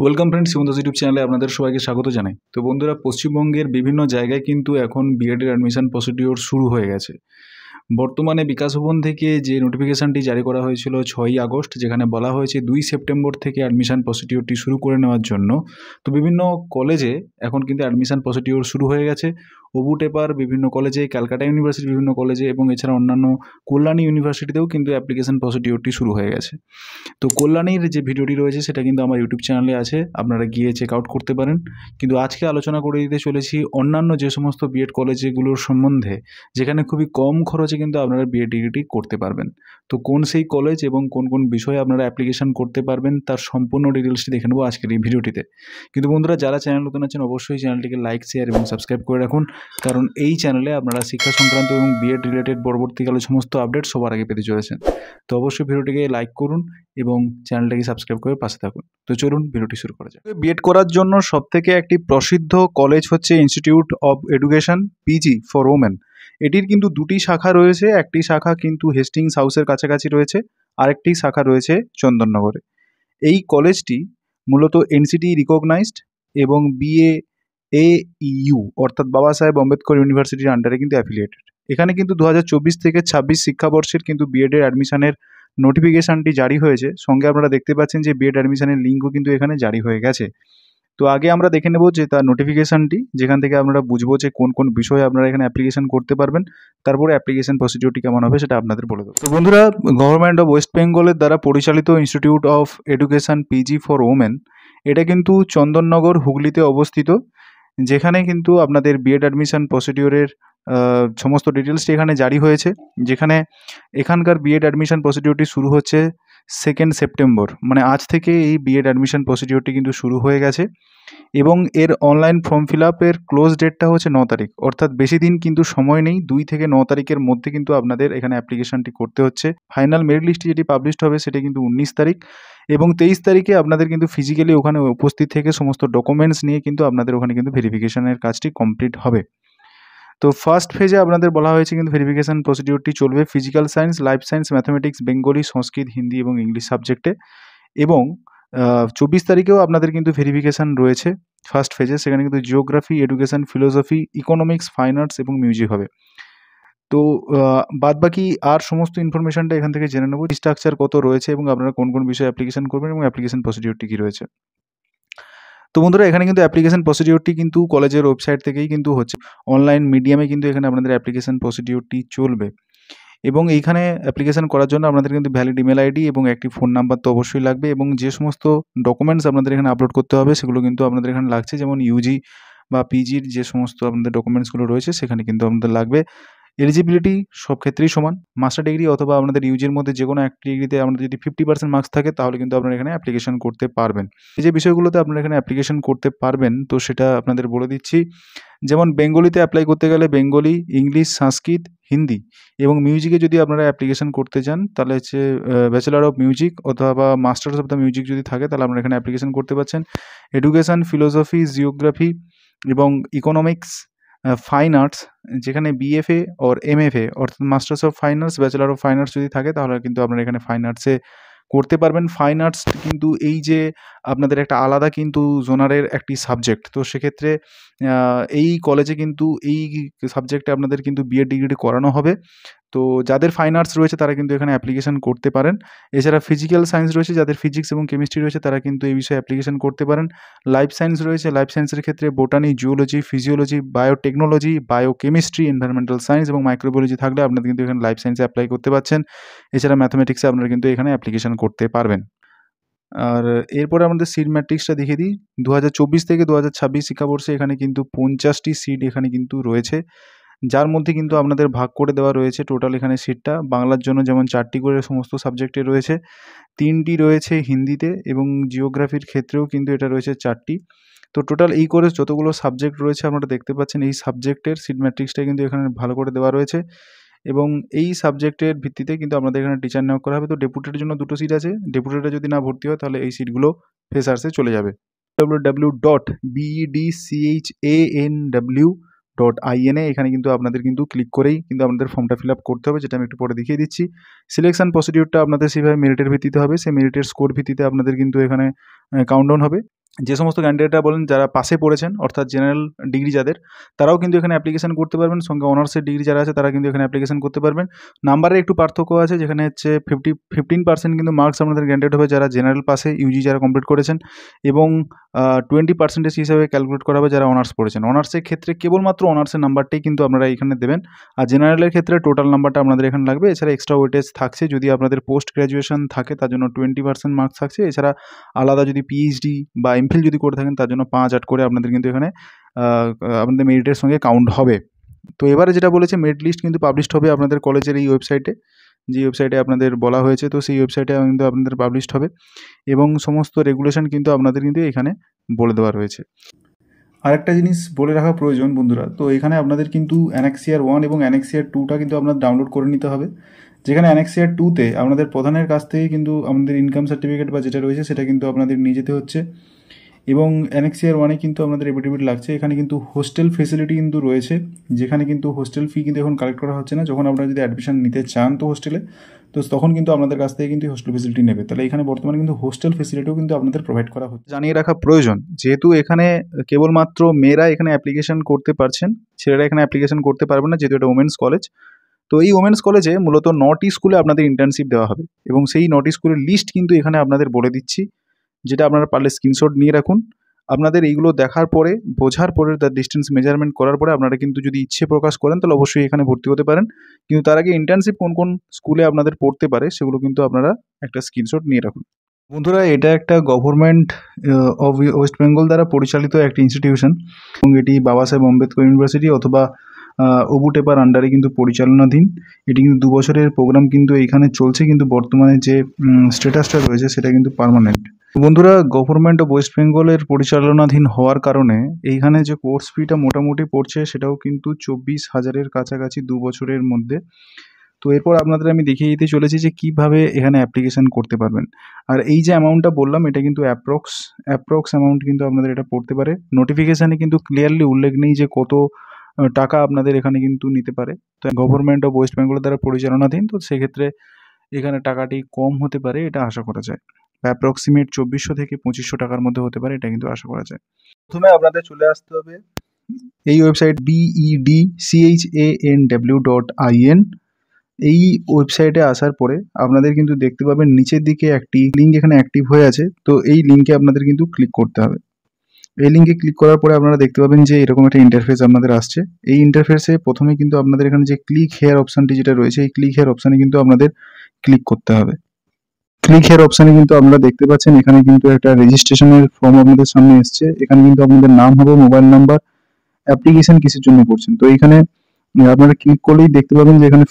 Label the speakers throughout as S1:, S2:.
S1: Welcome friends, শিবন্দাস YouTube চ্যানেলে আপনাদের সবাইকে স্বাগত জানাই। তো বন্ধুরা, পশ্চিমবঙ্গের বিভিন্ন জায়গায় কিন্তু এখন বিএডের অ্যাডমিশন প্রসিডিওর শুরু হয়ে গেছে। বর্তমানে বিকাশ ভবন থেকে যে নোটিফিকেশানটি জারি করা হয়েছিল 6ই আগস্ট, যেখানে বলা হয়েছে 2 সেপ্টেম্বর থেকে অ্যাডমিশন প্রসিডিওরটি শুরু করে নেওয়ার জন্য। তো বিভিন্ন কলেজে এখন কিন্তু অ্যাডমিশন প্রসিডিওর শুরু হয়ে গেছে। অবু টেপার বিভিন্ন কলেজে, ক্যালকাটা ইউনিভার্সিটির বিভিন্ন কলেজে এবং এছাড়া অন্যান্য কল্যাণী ইউনিভার্সিটিতেও কিন্তু অ্যাপ্লিকেশন প্রসিডিওরটি শুরু হয়ে গেছে। তো কল্যাণীর যে ভিডিওটি রয়েছে সেটা কিন্তু আমার ইউটিউব চ্যানেলে আছে, আপনারা গিয়ে চেক আউট করতে পারেন। কিন্তু আজকে আলোচনা করে দিতে চলেছি অন্যান্য যে সমস্ত বিএড কলেজগুলোর সম্বন্ধে, যেখানে খুবই কম খরচে কিন্তু আপনারা বিএড ডিগ্রিটি করতে পারবেন। তো কোন সেই কলেজ এবং কোন কোন বিষয়ে আপনারা অ্যাপ্লিকেশন করতে পারবেন তার সম্পূর্ণ ডিটেলসটি দেখে নেবো আজকের এই ভিডিওটিতে। কিন্তু বন্ধুরা, যারা চ্যানেল নতুন আছেন অবশ্যই চ্যানেলটিকে লাইক, শেয়ার এবং সাবস্ক্রাইব করে রাখুন, কারণ এই চ্যানেলে আপনারা শিক্ষা সংক্রান্ত এবং বিএড রিলেটেড পরবর্তীকালে সমস্ত আপডেট সবার আগে পেতে চলেছেন। তো অবশ্যই ভিডিওটিকে লাইক করুন এবং চ্যানেলটাকে সাবস্ক্রাইব করে পাশে থাকুন। তো চলুন ভিডিওটি শুরু করা যাক। বিএড করার জন্য সবথেকে একটি প্রসিদ্ধ কলেজ হচ্ছে institute of education PG for women. এটির কিন্তু দুটি শাখা রয়েছে, একটি শাখা কিন্তু হেস্টিংস হাউসের কাছাকাছি রয়েছে, আরেকটি শাখা রয়েছে চন্দননগরে। এই কলেজটি মূলত এনসিটি রিকগনাইজড এবং BAAEU অর্থাৎ বাবা সাহেব আম্বেদকর ইউনিভার্সিটির আন্ডারে কিন্তু অ্যাফিলিয়েটেড। এখানে কিন্তু 2024 থেকে 26 শিক্ষাবর্ষের কিন্তু বিএডের অ্যাডমিশনের নোটিফিকেশানটি জারি হয়েছে। সঙ্গে আপনারা দেখতে পাচ্ছেন যে বিএড অ্যাডমিশনের লিঙ্কও কিন্তু এখানে জারি হয়ে গেছে। তো আগে আমরা দেখে নেব যে তার নোটিফিকেশানটি, যেখান থেকে আপনারা বুঝবো যে কোন কোন বিষয়ে আপনারা এখানে অ্যাপ্লিকেশন করতে পারবেন। তারপরে অ্যাপ্লিকেশন প্রসিডিওরটি কেমন হবে সেটা আপনাদের বলে দেবো। তো বন্ধুরা, গভর্নমেন্ট অফ ওয়েস্ট বেঙ্গলের দ্বারা পরিচালিত institute of education PG for women, এটা কিন্তু চন্দননগর, হুগলিতে অবস্থিত, যেখানে কিন্তু আপনাদের বিএড অ্যাডমিশন প্রসিডিওরের সমস্ত ডিটেলসটি এখানে জারি হয়েছে। যেখানে এখানকার বিএড অ্যাডমিশন প্রসিডিওরটি শুরু হচ্ছে 2 সেপ্টেম্বর, মানে আজ থেকে এই বিএড অ্যাডমিশন প্রসিডিওরটি কিন্তু শুরু হয়ে গেছে। এবং এর অনলাইন ফর্ম ফিল আপের ক্লোজ ডেটটা হচ্ছে 9 তারিখ, অর্থাৎ বেশি দিন কিন্তু সময় নেই। 2 থেকে 9 তারিখের মধ্যে কিন্তু আপনাদের এখানে অ্যাপ্লিকেশনটি করতে হচ্ছে। ফাইনাল মেরিট লিস্টটি যেটি পাবলিশড হবে সেটা কিন্তু 19 তারিখ, এবং 23 তারিখে আপনাদের কিন্তু ফিজিক্যালি ওখানে উপস্থিত থেকে সমস্ত ডকুমেন্টস নিয়ে কিন্তু আপনাদের ওখানে কিন্তু ভেরিফিকেশনের কাজটি কমপ্লিট হবে। তো ফার্স্ট ফেজে আপনাদের বলা হয়েছে কিন্তু ভেরিফিকেশন প্রসিডিওরটি চলবে physical science, life science, mathematics, Bengali, Sanskrit, Hindi এবং ইংলিশ সাবজেক্টে। এবং 24 তারিখেও আপনাদের কিন্তু ভেরিফিকেশান রয়েছে ফার্স্ট ফেজে। সেখানে কিন্তু geography, education, philosophy, economics, fine arts এবং মিউজিক হবে। তো বাদবাকি আর সমস্ত ইনফরমেশনটা এখান থেকে জেনে নেব, স্ট্রাকচার কত রয়েছে এবং আপনারা কোন কোন বিষয়ে অ্যাপ্লিকেশন করবেন এবং অ্যাপ্লিকেশন প্রসিডিওরটি কী রয়েছে। তো বন্ধুরা, এখানে কিন্তু অ্যাপ্লিকেশন প্রসিডিওরটি কিন্তু কলেজের ওয়েবসাইট থেকেই কিন্তু হচ্ছে, অনলাইন মিডিয়ামে কিন্তু এখানে আপনাদের অ্যাপ্লিকেশন প্রসিডিওরটি চলবে। এবং এইখানে অ্যাপ্লিকেশন করার জন্য আপনাদের কিন্তু ভ্যালিড ইমেল আইডি এবং একটি ফোন নাম্বার তো অবশ্যই লাগবে, এবং যে সমস্ত ডকুমেন্টস আপনাদের এখানে আপলোড করতে হবে সেগুলো কিন্তু আপনাদের এখানে লাগছে, যেমন ইউজি বা পিজির যে সমস্ত আপনাদের ডকুমেন্টসগুলো রয়েছে সেখানে কিন্তু আপনাদের লাগবে। এলিজিবিলিটি সব ক্ষেত্রেই সমান, মাস্টার ডিগ্রি অথবা আপনাদের ইউজির মধ্যে যে কোনো একটা ডিগ্রিতে আপনাদের যদি 50% মার্কস থাকে তাহলে কিন্তু আপনারা এখানে অ্যাপ্লিকেশন করতে পারবেন। এই যে বিষয়গুলোতে আপনারা এখানে অ্যাপ্লিকেশন করতে পারবেন তো সেটা আপনাদের বলে দিচ্ছি। যেমন বেঙ্গলিতে অ্যাপ্লাই করতে গেলে বেঙ্গলি, ইংলিশ, সংস্কৃত, হিন্দি, এবং মিউজিকে যদি আপনারা অ্যাপ্লিকেশন করতে চান তাহলে হচ্ছে ব্যাচেলার অফ মিউজিক অথবা মাস্টার্স অফ দ্য মিউজিক যদি থাকে তাহলে আপনারা এখানে অ্যাপ্লিকেশন করতে পারছেন। এডুকেশন, ফিলোসফি, জিওগ্রাফি এবং ইকোনমিক্স, ফাইন আর্টস, যেখানে বিএফএ অর এমএফএ অর্থাৎ masters of fine arts, bachelor of fine arts যদি থাকে তাহলে কিন্তু আপনারা এখানে ফাইন আর্টসে করতে পারবেন। ফাইন আর্টস কিন্তু এই যে আপনাদের একটা আলাদা কিন্তু জোনারের একটি সাবজেক্ট, তো সেক্ষেত্রে এই কলেজে কিন্তু এই সাবজেক্টে আপনাদের কিন্তু বিএড ডিগ্রি করানো হবে। তো যাদের ফাইন আর্টস রয়েছে তারা কিন্তু এখানে অ্যাপ্লিকেশন করতে পারেন। এছাড়া ফিজিক্যাল সায়েন্স রয়েছে, যাদের ফিজিক্স এবং কেমিস্ট্রি রয়েছে তারা কিন্তু এই বিষয়ে অ্যাপ্লিকেশন করতে পারেন। লাইফ সায়েন্স রয়েছে, লাইফ সায়েন্সের ক্ষেত্রে botany, zoology, physiology, biotechnology, biochemistry, environmental science এবং মাইক্রোবায়োলজি থাকলে আপনারা কিন্তু এখানে লাইফ সায়েন্সে অ্যাপ্লাই করতে পারছেন। এছাড়া ম্যাথামেটিক্সে আপনারা কিন্তু এখানে অ্যাপ্লিকেশন করতে পারবেন। আর এরপরে আমাদের সিট ম্যাট্রিক্সটা দেখিয়ে দিই। 2024 থেকে 2026 শিক্ষাবর্ষে এখানে কিন্তু 50টি সিট এখানে কিন্তু রয়েছে, যার মধ্যে কিন্তু আপনাদের ভাগ করে দেওয়া রয়েছে টোটাল এখানে সিটটা। বাংলার জন্য যেমন 4টি করে সমস্ত সাবজেক্টে রয়েছে, 3টি রয়েছে হিন্দিতে, এবং জিওগ্রাফির ক্ষেত্রেও কিন্তু এটা রয়েছে 4টি। তো টোটাল এই করে যতগুলো সাবজেক্ট রয়েছে আপনারা দেখতে পাচ্ছেন, এই সাবজেক্টের সিট ম্যাট্রিক্সটা কিন্তু এখানে ভালো করে দেওয়া রয়েছে, এবং এই সাবজেক্টের ভিত্তিতে কিন্তু আপনাদের এখানে টিচার নিয়োগ করা হবে। তো ডেপুটের জন্য 2টো সিট আছে, ডেপুটেটা যদি না ভর্তি হয় তাহলে এই সিটগুলো ফ্রেশার্সে চলে যাবে। www.bedcanw.in এখানে কিন্তু আপনাদের কিন্তু ক্লিক করেই কিন্তু আপনাদের ফর্মটা ফিল আপ করতে হবে, যেটা আমি একটু পরে দেখিয়ে দিচ্ছি। সিলেকশন প্রসিডিওরটা আপনাদের সেভাবে মেরিটের ভিত্তিতে হবে, সেই মেরিটের স্কোর ভিত্তিতে আপনাদের কিন্তু এখানে কাউন্টডাউন হবে। যে সমস্ত ক্যান্ডিডেটরা বলেন যারা পাশে পড়েছেন অর্থাৎ জেনারেল ডিগ্রি যাদের, তারাও কিন্তু এখানে অ্যাপ্লিকেশন করতে পারবেন। সঙ্গে অনার্সের ডিগ্রি যারা আছে তারা কিন্তু এখানে অ্যাপ্লিকেশন করতে পারবেন। নাম্বারের একটু পার্থক্য আছে, যেখানে হচ্ছে 15% কিন্তু মার্কস আপনাদের গ্যান্টেড হবে যারা জেনারেল পাসে ইউজি যারা কমপ্লিট করেছেন, এবং 20% হিসাবে ক্যালকুলেট করা হবে যারা অনার্স পড়েছেন। অনার্সের ক্ষেত্রে কেবলমাত্র অনার্সের নাম্বারটাই কিন্তু আপনারা এখানে দেবেন, আর জেনারেলের ক্ষেত্রে টোটাল নাম্বারটা আপনাদের এখানে লাগবে। এছাড়া এক্সট্রা ওয়েটেজ থাকছে, যদি আপনাদের পোস্ট গ্র্যাজুয়েশন থাকে তার জন্য 20% মার্কস থাকছে। এছাড়া আলাদা যদি পিএইচডি বা এমফিল যদি করে থাকেন তার জন্য 5-8 করে আপনাদের কিন্তু এখানে আপনাদের মেরিটের সঙ্গে কাউন্ট হবে। তো এবারে যেটা বলেছে, মেরিট লিস্ট কিন্তু পাবলিশড হবে আপনাদের কলেজের এই ওয়েবসাইটে, যে ওয়েবসাইটে আপনাদের বলা হয়েছে, তো সেই ওয়েবসাইটে কিন্তু আপনাদের পাবলিশড হবে, এবং সমস্ত রেগুলেশন কিন্তু আপনাদের কিন্তু এখানে বলে দেওয়া রয়েছে। আরেকটা জিনিস বলে রাখা প্রয়োজন বন্ধুরা, তো এখানে আপনাদের কিন্তু অ্যানেক্সিয়ার 1 এবং অ্যানেক্সিয়ার 2টা কিন্তু আপনাদের ডাউনলোড করে নিতে হবে। যেখানে অ্যানেক্সিয়ার 2তে আপনাদের প্রধানের কাছ থেকে কিন্তু আমাদের ইনকাম সার্টিফিকেট বা যেটা রয়েছে সেটা কিন্তু আপনাদের নিয়ে যেতে হচ্ছে, এবং অ্যানেক্সিয়ার 1-এ কিন্তু আপনাদের এফিডেভিট লাগছে। এখানে কিন্তু হোস্টেল ফেসিলিটি কিন্তু রয়েছে, যেখানে কিন্তু হোস্টেল ফি কিন্তু এখন কালেক্ট করা হচ্ছে না। যখন আপনারা যদি অ্যাডমিশন নিতে চান তো হোস্টেলে, তো তখন কিন্তু আপনাদের কাছ থেকে কিন্তু হোস্টেল ফেসিলিটি নেবে। তাহলে এখানে বর্তমানে কিন্তু হোস্টেল ফেসিলিটিও কিন্তু আপনাদের প্রোভাইড করা হচ্ছে। জানিয়ে রাখা প্রয়োজন, যেহেতু এখানে কেবলমাত্র মেয়েরা এখানে অ্যাপ্লিকেশন করতে পারছেন, ছেলেরা এখানে অ্যাপ্লিকেশন করতে পারবেন না, যেহেতু এটা ওমেন্স কলেজ। তো এই ওমেন্স কলেজে মূলত 9টি স্কুলে আপনাদের ইন্টার্নশিপ দেওয়া হবে, এবং সেই 9টি স্কুলের লিস্ট কিন্তু এখানে আপনাদের বলে দিচ্ছি, যেটা আপনারা পারলে স্ক্রিনশট নিয়ে রাখুন। আপনাদের এইগুলো দেখার পরে, বোঝার পরে, তার ডিস্টেন্স মেজারমেন্ট করার পরে আপনারা কিন্তু যদি ইচ্ছে প্রকাশ করেন তাহলে অবশ্যই এখানে ভর্তি হতে পারেন। কিন্তু তার আগে ইন্টার্নশিপ কোন কোন স্কুলে আপনাদের পড়তে পারে সেগুলো কিন্তু আপনারা একটা স্ক্রিনশট নিয়ে রাখুন। বন্ধুরা, এটা একটা গভর্নমেন্ট অফ ওয়েস্ট বেঙ্গল দ্বারা পরিচালিত একটা ইনস্টিটিউশন, এবং এটি বাবা সাহেব আম্বেদকর ইউনিভার্সিটি অথবা ওবুটেপার আন্ডারে কিন্তু পরিচালনাধীন। এটি কিন্তু 2 বছরের প্রোগ্রাম কিন্তু এইখানে চলছে, কিন্তু বর্তমানে যে স্ট্যাটাসটা রয়েছে সেটা কিন্তু পার্মানেন্ট। বন্ধুরা, গভর্নমেন্ট অফ ওয়েস্ট বেঙ্গলের পরিচালনাধীন হওয়ার কারণে এইখানে যে কোর্স ফিটা মোটামুটি পড়ছে সেটাও কিন্তু 24,000-এর কাছাকাছি 2 বছরের মধ্যে। তো এরপর আপনাদের আমি দেখিয়ে দিতে চলেছি যে কিভাবে এখানে অ্যাপ্লিকেশন করতে পারবেন। আর এই যে অ্যামাউন্টটা বললাম এটা কিন্তু অ্যাপ্রক্স অ্যামাউন্ট কিন্তু আপনাদের এটা পড়তে পারে। নোটিফিকেশানে কিন্তু ক্লিয়ারলি উল্লেখ নেই যে কত টাকা আপনাদের এখানে কিন্তু নিতে পারে। তো গভর্নমেন্ট অফ ওয়েস্ট বেঙ্গল দ্বারা পরিচালনাধীন, তো সেক্ষেত্রে এখানে টাকাটি কম হতে পারে, এটা আশা করা যায়। অ্যাপ্রক্সিমেট 2400 থেকে 2500 টাকার মধ্যে হতে পারে, এটা কিন্তু আশা করা যায়। প্রথমে আপনাদের চলে আসতে হবে এই ওয়েবসাইট bedchanw.in। এই ওয়েবসাইটে আসার পরে আপনাদের কিন্তু দেখতে পাবেন নিচের দিকে একটি লিঙ্ক এখানে অ্যাক্টিভ হয়ে আছে, তো এই লিঙ্কে আপনাদের কিন্তু ক্লিক করতে হবে। এই লিঙ্কে ক্লিক করার পরে আপনারা দেখতে পাবেন যে এরকম একটা ইন্টারফেস আপনাদের আসছে। এই ইন্টারফেসে প্রথমে কিন্তু আপনাদের এখানে যে ক্লিক হেয়ার অপশানটি যেটা রয়েছে, এই ক্লিক হেয়ার অপশানে কিন্তু আপনাদের ক্লিক করতে হবে। ক্লিক হেয়ার অপশানে কিন্তু আপনারা দেখতে পাচ্ছেন এখানে কিন্তু একটা রেজিস্ট্রেশনের ফর্ম আপনাদের সামনে এসছে। এখানে কিন্তু আপনাদের নাম হবে, মোবাইল নাম্বার, অ্যাপ্লিকেশন কিসের জন্য করছেন। তো এখানে আপনারা ক্লিক করলেই দেখতে পাবেন যে এখানে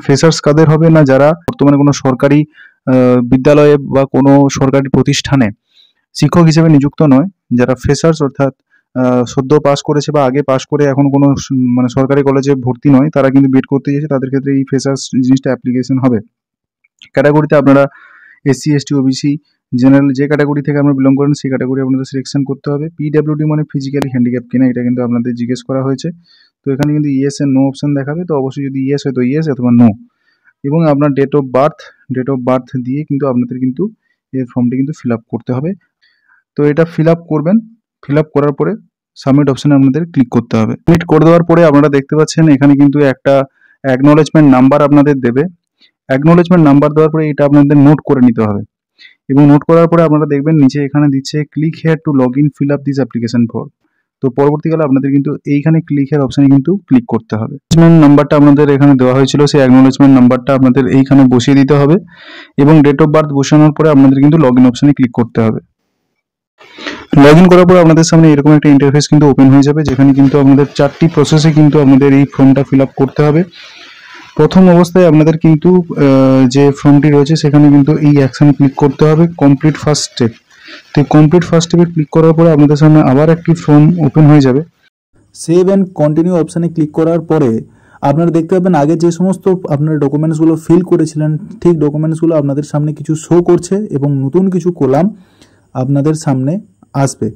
S1: ফ্রেশার্স কাদের হবে না, যারা বর্তমানে কোনো সরকারি বিদ্যালয়ে বা কোনো সরকারি প্রতিষ্ঠানে শিক্ষক হিসেবে নিযুক্ত নয়, যারা ফ্রেশার্স অর্থাৎ সদ্য পাস করেছে বা আগে পাস করে এখন কোনো মানে সরকারি কলেজে ভর্তি নয়, তারা কিন্তু বিএড করতে চাইছে, তাদের ক্ষেত্রে এই ফ্রেশার্স জিনিসটা অ্যাপ্লিকেশন হবে। ক্যাটাগরিতে আপনারা এসসি, এসটি, ওবিসি, জেনারেল যে ক্যাটাগরি থেকে আপনারা বিলং করেন সেই ক্যাটাগরি আপনাদের সিলেকশন করতে হবে। পিডব্লিউডি মানে ফিজিক্যালি হ্যান্ডিক্যাপ কিনা, এটা কিন্তু আপনাদের জিজ্ঞেস করা হয়েছে। তো এখানে কিন্তু ইয়েস এন্ড নো অপশন দেখাবে, তো অবশ্যই যদি ইয়েস হয় তো ইয়েস অথবা নো, এবং আপনার ডেট অফ বার্থ দিয়ে কিন্তু আপনাদের কিন্তু এই ফর্মটি কিন্তু ফিল আপ করতে হবে। তো এটা ফিল আপ করবেন, ফিল আপ করার পরে সাবমিট অপশানে আপনাদের ক্লিক করতে হবে। সাবমিট করে দেওয়ার পরে আপনারা দেখতে পাচ্ছেন এখানে কিন্তু একটা অ্যাকনোলেজমেন্ট নাম্বার আপনাদের দেবে। অ্যাকনোলেজমেন্ট নাম্বার দেওয়ার পরে এটা আপনাদের নোট করে নিতে হবে, এবং নোট করার পরে আপনারা দেখবেন নিচে এখানে দিচ্ছে click here two log in fill up this application form. তো পরবর্তীকালে আপনাদের কিন্তু এইখানে ক্লিক হেয়ার অপশানে কিন্তু ক্লিক করতে হবে। অ্যাকনোলেজমেন্ট নাম্বারটা আপনাদের এখানে দেওয়া হয়েছিল, সেই অ্যাকনোলেজমেন্ট নাম্বারটা আপনাদের এইখানে বসিয়ে দিতে হবে, এবং ডেট অফ বার্থ বসানোর পরে আপনাদের কিন্তু লগ ইন অপশানে ক্লিক করতে হবে। লগ ইন করার পরে আপনাদের সামনে এরকম একটা ইন্টারফেস কিন্তু ওপেন হয়ে যাবে, যেখানে কিন্তু আপনাদের 4টি প্রসেসে কিন্তু আপনাদের এই ফর্মটা ফিল আপ করতে হবে। প্রথম অবস্থায় আপনাদের কিন্তু যে ফর্মটি রয়েছে সেখানে কিন্তু এই অ্যাকশন ক্লিক করতে হবে, কমপ্লিট ফার্স্ট স্টেপ। তো কমপ্লিট ফার্স্ট স্টেপে ক্লিক করার পরে আপনাদের সামনে আবার একটি ফর্ম ওপেন হয়ে যাবে। সেভ অ্যান্ড কন্টিনিউ অপশানে ক্লিক করার পরে আপনারা দেখতে পাবেন আগে যে সমস্ত আপনারা ডকুমেন্টসগুলো ফিল করেছিলেন ঠিক ডকুমেন্টসগুলো আপনাদের সামনে কিছু শো করছে, এবং নতুন কিছু কলাম আপনাদের সামনে আসবে,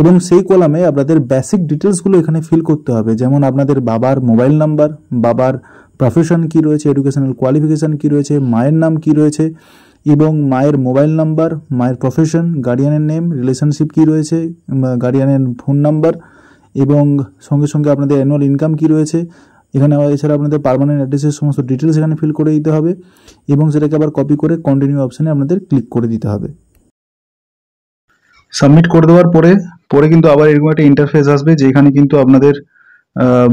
S1: এবং সেই কলামে আপনাদের বেসিক ডিটেলসগুলো এখানে ফিল করতে হবে। যেমন আপনাদের বাবার মোবাইল নাম্বার, বাবার প্রফেশন কি রয়েছে, এডুকেশনাল কোয়ালিফিকেশান কি রয়েছে, মায়ের নাম কি রয়েছে,
S2: এবং মায়ের মোবাইল নাম্বার, মায়ের প্রফেশন, গার্ডিয়ানের নেম, রিলেশনশিপ কী রয়েছে, গার্ডিয়ানের ফোন নাম্বার এবং সঙ্গে সঙ্গে আপনাদের অ্যানুয়াল ইনকাম কী রয়েছে এখানে। এছাড়া আপনাদের পার্মানেন্ট অ্যাড্রেসের সমস্ত ডিটেলস এখানে ফিল করে দিতে হবে এবং সেটাকে আবার কপি করে কন্টিনিউ অপশানে আপনাদের ক্লিক করে দিতে হবে।
S1: সাবমিট করে দেওয়ার পরে কিন্তু আবার এরকম একটা ইন্টারফেস আসবে, যেখানে কিন্তু আপনাদের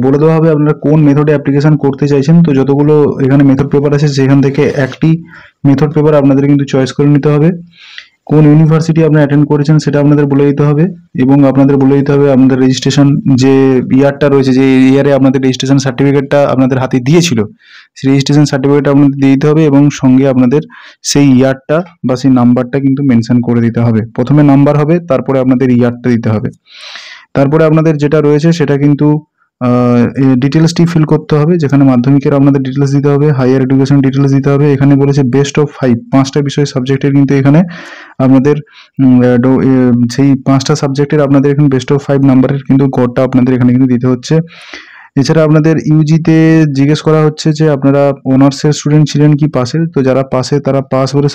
S1: বলে দেওয়া হবে আপনারা কোন মেথডে অ্যাপ্লিকেশন করতে চাইছেন। তো যতগুলো এখানে মেথড পেপার আছে সেখান থেকে একটি মেথড পেপার আপনাদের কিন্তু চয়েস করে নিতে হবে। কোন ইউনিভার্সিটি আপনি অ্যাটেন্ড করেছেন সেটা আপনাদের বলে দিতে হবে এবং আপনাদের বলে দিতে হবে আপনাদের রেজিস্ট্রেশন যে ইয়ারটা রয়েছে, যে ইয়ারে আপনাদের রেজিস্ট্রেশন সার্টিফিকেটটা আপনাদের হাতে দিয়েছিল, সেই রেজিস্ট্রেশন সার্টিফিকেট আপনাদের দিয়ে দিতে হবে এবং সঙ্গে আপনাদের সেই ইয়ারটা বা সেই নাম্বারটা কিন্তু মেনশন করে দিতে হবে। প্রথমে নাম্বার হবে, তারপরে আপনাদের ইয়ারটা দিতে হবে। তারপরে আপনাদের যেটা রয়েছে সেটা কিন্তু ডিটেলসটি ফিল করতে হবে, যেখানে মাধ্যমিকের আপনাদের ডিটেলস দিতে হবে, হায়ার এডুকেশন ডিটেলস দিতে হবে। এখানে বলেছে বেস্ট অফ 5, 5টা বিষয় সাবজেক্টের কিন্তু এখানে আপনাদের সেই 5টা সাবজেক্টের আপনাদের এখানে বেস্ট অফ 5 নাম্বারের কিন্তু গড়টা আপনাদের এখানে কিন্তু দিতে হচ্ছে। এছাড়া আপনাদের ইউজিতে জিজ্ঞেস করা হচ্ছে যে আপনারা অনার্সের স্টুডেন্ট ছিলেন কি পাসের। তো যারা পাসে তারা পাস বলে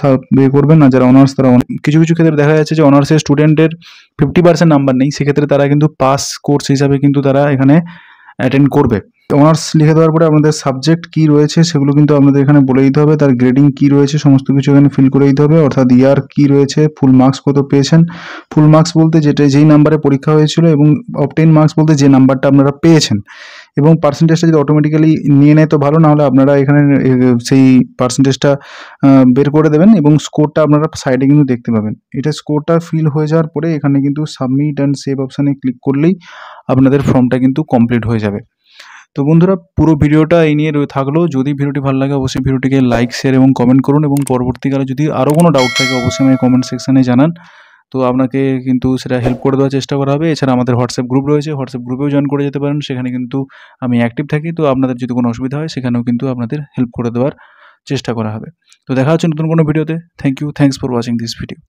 S1: করবেন, আর যারা অনার্স তারা কিছু কিছু ক্ষেত্রে দেখা যাচ্ছে যে অনার্সের স্টুডেন্টের 50% নাম্বার নেই, সেক্ষেত্রে তারা কিন্তু পাস কোর্স হিসাবে কিন্তু তারা এখানে অ্যাটেন্ড করবে। অনার্স লিখে দেওয়ার পরে আপনাদের সাবজেক্ট কী রয়েছে সেগুলো কিন্তু আপনাদের এখানে বলে দিতে হবে, তার গ্রেডিং কী রয়েছে সমস্ত কিছু এখানে ফিল করে দিতে হবে, অর্থাৎ ইয়ার কী রয়েছে, ফুল মার্কস কত পেয়েছেন। ফুল মার্কস বলতে যেই নাম্বারে পরীক্ষা হয়েছিল, এবং অবটেইন মার্কস বলতে যে নাম্বারটা আপনারা পেয়েছেন। এবং পার্সেন্টেজটা যদি অটোমেটিক্যালি নিয়ে নেয় তো ভালো, না হলে আপনারা এখানে সেই পার্সেন্টেজটা বের করে দেবেন এবং স্কোরটা আপনারা সাইডে কিন্তু দেখতে পাবেন। এটা স্কোরটা ফিল হয়ে যাওয়ার পরে এখানে কিন্তু সাবমিট অ্যান্ড সেভ অপশানে ক্লিক করলেই আপনাদের ফর্মটা কিন্তু কমপ্লিট হয়ে যাবে। তো বন্ধুরা, পুরো ভিডিওটা এই নিয়ে থাকলো। যদি ভিডিওটি ভালো লাগে অবশ্যই ভিডিওটিকে লাইক, শেয়ার এবং কমেন্ট করুন, এবং পরবর্তীকালে যদি আরও কোনো ডাউট থাকে অবশ্যই আমাকে কমেন্ট সেকশানে জানান। তো আপনাকে কিন্তু সেটা হেল্প করে দেওয়ার চেষ্টা করা হবে। এছাড়া আমাদের হোয়াটসঅ্যাপ গ্রুপ রয়েছে, হোয়াটসঅ্যাপ গ্রুপেও জয়েন করে যেতে পারেন, সেখানে কিন্তু আমি অ্যাক্টিভ থাকি। তো আপনাদের যদি কোনো অসুবিধা হয় সেখানেও কিন্তু আপনাদের হেল্প করে দেওয়ার চেষ্টা করা হবে। তো দেখা হচ্ছে নতুন কোনো ভিডিওতে। Thanks for watching this video.